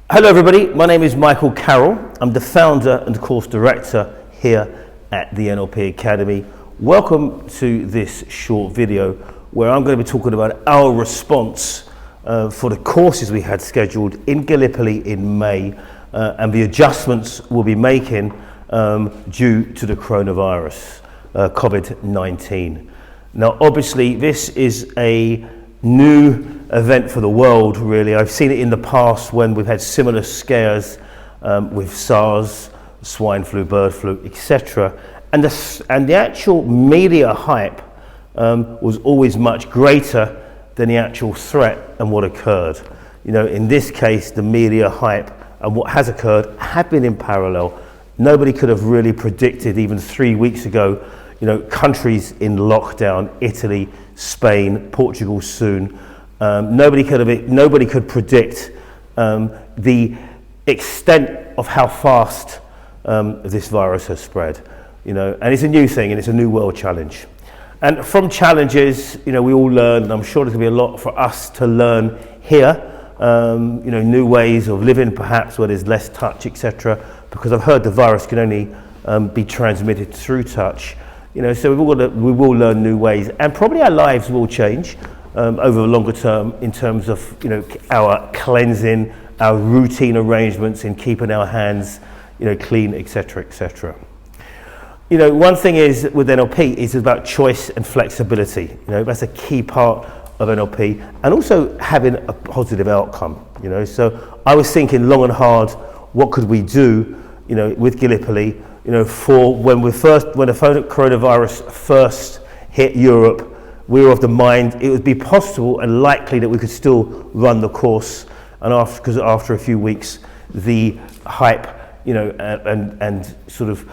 Hello everybody, my name is Michael Carroll. I'm the founder and course director here at the NLP Academy. Welcome to this short video where I'm going to be talking about our response for the courses we had scheduled in Gallipoli in May and the adjustments we'll be making due to the coronavirus, COVID-19. Now obviously this is a new event for the world, really. I've seen it in the past when we've had similar scares with SARS, swine flu, bird flu, etc. And the actual media hype was always much greater than the actual threat and what occurred. You know, in this case, the media hype and what has occurred have been in parallel. Nobody could have really predicted even 3 weeks ago, you know, countries in lockdown, Italy, Spain, Portugal soon. Nobody could predict the extent of how fast this virus has spread. You know, and it's a new thing and it's a new world challenge. And from challenges, you know, we all learn, and I'm sure there's going to be a lot for us to learn here. You know, new ways of living, perhaps where there's less touch, etc. Because I've heard the virus can only be transmitted through touch. You know, so we will learn new ways, and probably our lives will change over a longer term in terms of, you know, our cleansing, our routine arrangements in keeping our hands, you know, clean, etc., etc. You know, one thing is with NLP is about choice and flexibility. You know, that's a key part of NLP, and also having a positive outcome. You know, so I was thinking long and hard, what could we do, you know, with Gallipoli, you know, for when the coronavirus first hit Europe. We were of the mind it would be possible and likely that we could still run the course, and because after a few weeks, the hype, you know, and sort of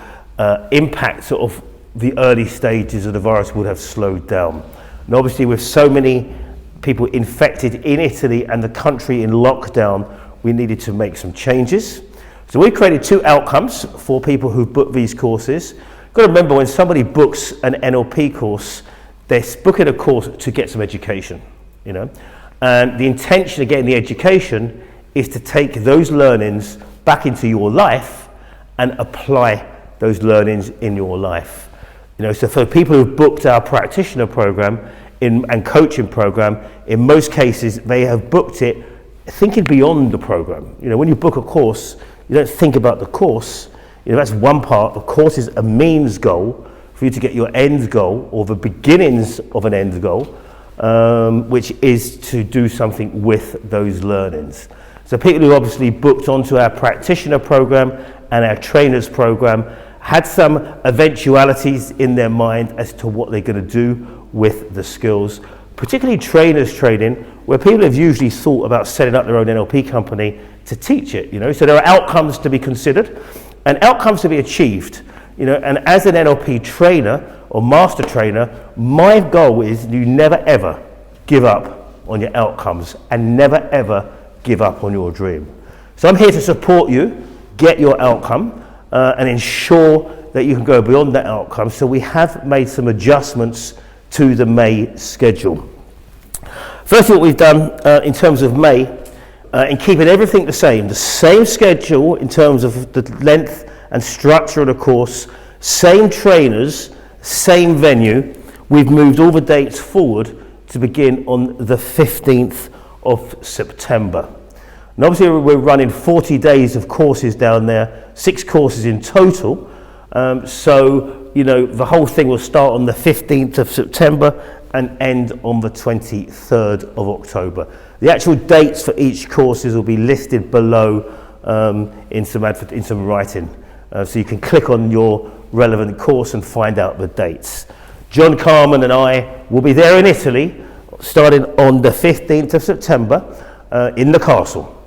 impact sort of the early stages of the virus would have slowed down. And obviously, with so many people infected in Italy and the country in lockdown, we needed to make some changes. So we created 2 outcomes for people who book these courses. You've got to remember, when somebody books an NLP course, they're booking a course to get some education, you know. And the intention of getting the education is to take those learnings back into your life and apply those learnings in your life. You know, so for people who've booked our practitioner program and coaching program, in most cases, they have booked it thinking beyond the program. You know, when you book a course, you don't think about the course. You know, that's one part. The course is a means goal for you to get your end goal, or the beginnings of an end goal, which is to do something with those learnings. So people who obviously booked onto our practitioner program and our trainers program had some eventualities in their mind as to what they're going to do with the skills, particularly trainers training, where people have usually thought about setting up their own NLP company to teach it, you know. So there are outcomes to be considered and outcomes to be achieved. You know, and as an NLP trainer or master trainer, my goal is you never ever give up on your outcomes and never ever give up on your dream. So I'm here to support you, get your outcome, and ensure that you can go beyond that outcome. So we have made some adjustments to the May schedule. First, what we've done in terms of May, in keeping everything the same schedule in terms of the length and structure of the course, same trainers, same venue. We've moved all the dates forward to begin on the 15th of September. And obviously we're running 40 days of courses down there, 6 courses in total. So, you know, the whole thing will start on the 15th of September and end on the 23rd of October. The actual dates for each courses will be listed below in some writing. So you can click on your relevant course and find out the dates. John, Carmen and I will be there in Italy starting on the 15th of September in the castle.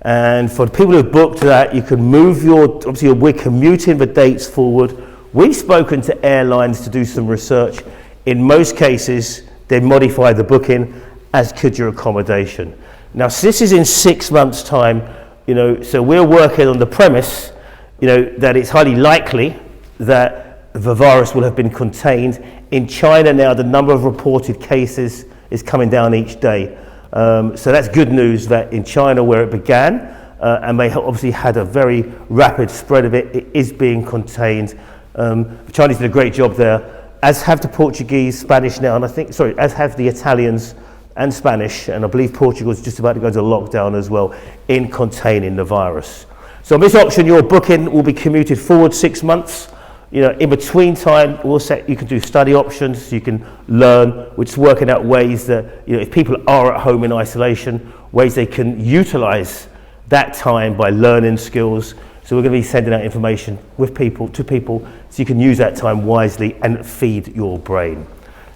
And for the people who have booked that, you can move obviously we're commuting the dates forward. We've spoken to airlines to do some research. In most cases, they modify the booking, as could your accommodation. Now, so this is in 6 months' time, you know, so we're working on the premise, you know, that it's highly likely that the virus will have been contained. In China now, the number of reported cases is coming down each day. So that's good news that in China, where it began, and they obviously had a very rapid spread of it. It is being contained. The Chinese did a great job there, as have the Portuguese, Spanish now, and as have the Italians and Spanish, and I believe Portugal is just about to go into lockdown as well, in containing the virus. So on this option, your booking will be commuted forward 6 months. In between time, you can do study options, you can learn, which is working out ways that, if people are at home in isolation, ways they can utilize that time by learning skills. So we're going to be sending out information to people, so you can use that time wisely and feed your brain.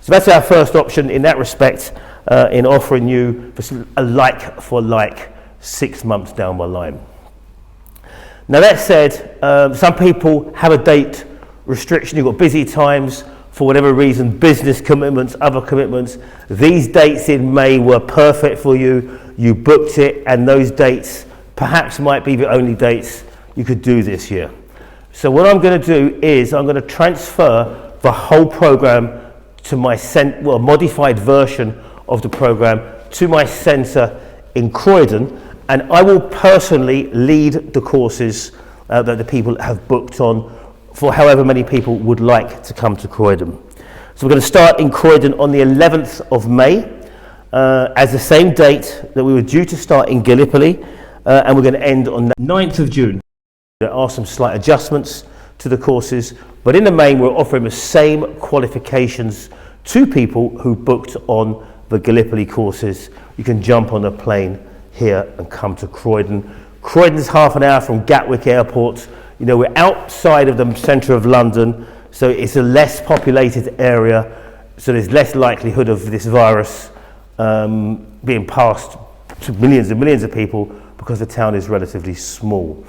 So that's our first option in that respect, in offering you a like for like 6 months down the line. Now that said, some people have a date restriction. You've got busy times for whatever reason, business commitments, other commitments. These dates in May were perfect for you. You booked it, and those dates perhaps might be the only dates you could do this year. So what I'm going to do is I'm going to transfer the whole program to my modified version of the program to my centre in Croydon, and I will personally lead the courses that the people have booked on for however many people would like to come to Croydon. So we're going to start in Croydon on the 11th of May as the same date that we were due to start in Gallipoli, and we're going to end on the 9th of June. There are some slight adjustments to the courses, but in the main we're offering the same qualifications to people who booked on the Gallipoli courses. You can jump on a plane here and come to Croydon. Croydon's half an hour from Gatwick Airport. We're outside of the centre of London, so it's a less populated area, so there's less likelihood of this virus being passed to millions and millions of people because the town is relatively small.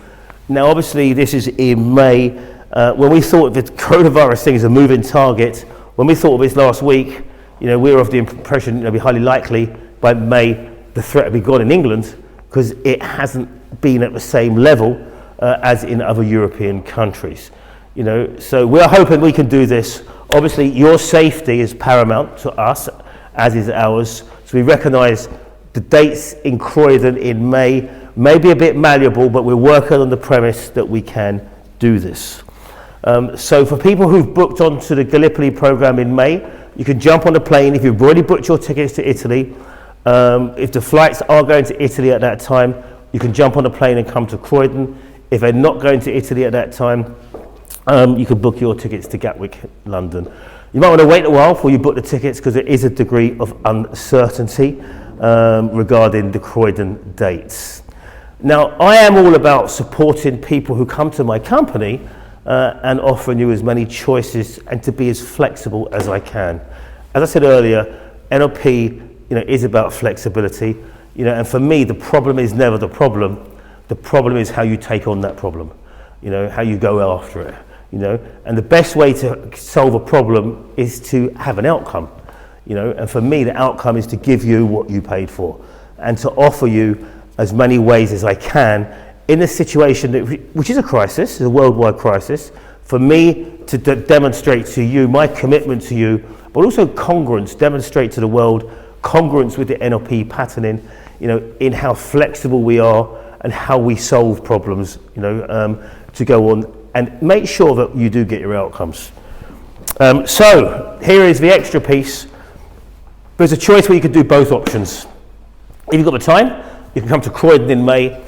Now obviously this is in May. When we thought the coronavirus thing is a moving target, when we thought of this last week, we were of the impression it'd be highly likely by May the threat would be gone in England, because it hasn't been at the same level as in other European countries. So we're hoping we can do this. Obviously your safety is paramount to us, as is ours. So we recognise the dates in Croydon in May may be a bit malleable, but we're working on the premise that we can do this. So for people who've booked onto the Gallipoli program in May, you can jump on a plane if you've already booked your tickets to Italy. If the flights are going to Italy at that time, you can jump on a plane and come to Croydon. If they're not going to Italy at that time, you can book your tickets to Gatwick, London. You might want to wait a while before you book the tickets, because there is a degree of uncertainty regarding the Croydon dates. Now, I am all about supporting people who come to my company and offering you as many choices and to be as flexible as I can. As I said earlier, NLP is about flexibility, and for me the problem is never the problem. The problem is how you take on that problem, how you go after it, and the best way to solve a problem is to have an outcome, and for me the outcome is to give you what you paid for and to offer you as many ways as I can in a situation which is a crisis, a worldwide crisis, for me to demonstrate to you my commitment to you, but also congruence, demonstrate to the world congruence with the NLP patterning, in how flexible we are and how we solve problems, to go on and make sure that you do get your outcomes. So here is the extra piece. There's a choice where you could do both options. If you've got the time, you can come to Croydon in May,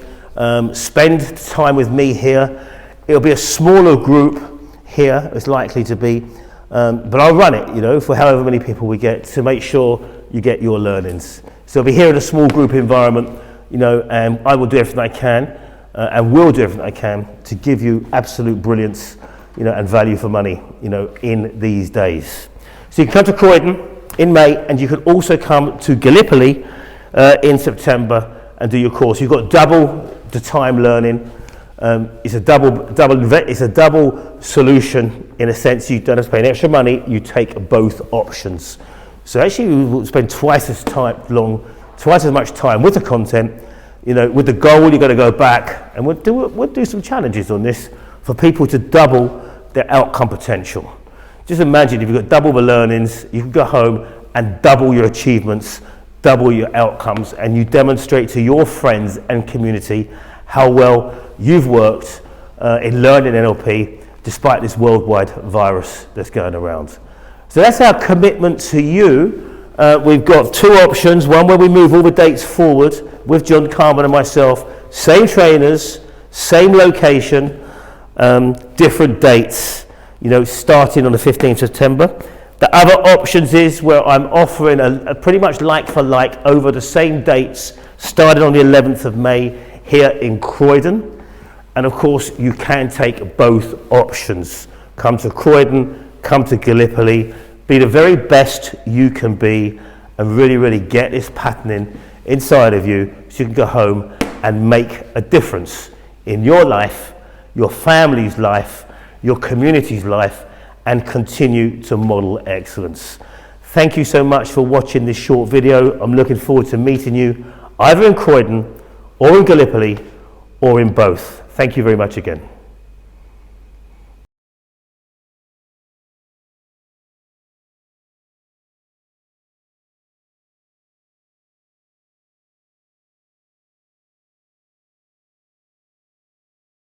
spend time with me here. It'll be a smaller group here, it's likely to be, but I'll run it, for however many people we get, to make sure you get your learnings. So I'll be here in a small group environment, and I will do everything I can, and will do everything I can to give you absolute brilliance, and value for money, in these days. So you can come to Croydon in May, and you can also come to Gallipoli in September and do your course. You've got double the time learning. It's a double solution in a sense. You don't have to pay any extra money. You take both options. So actually, we will spend twice as much time with the content. With the goal, you're going to go back, and we'll do some challenges on this for people to double their outcome potential. Just imagine if you've got double the learnings, you can go home and double your achievements, double your outcomes, and you demonstrate to your friends and community how well you've worked in learning NLP despite this worldwide virus that's going around. So that's our commitment to you. We've got two options, one where we move all the dates forward with John, Carmen and myself, same trainers, same location, different dates, starting on the 15th September. The other options is where I'm offering a pretty much like for like over the same dates, starting on the 11th of May here in Croydon. And of course, you can take both options. Come to Croydon, come to Gallipoli, be the very best you can be, and really, really get this patterning inside of you so you can go home and make a difference in your life, your family's life, your community's life, and continue to model excellence. Thank you so much for watching this short video. I'm looking forward to meeting you either in Croydon or in Gallipoli or in both. Thank you very much again.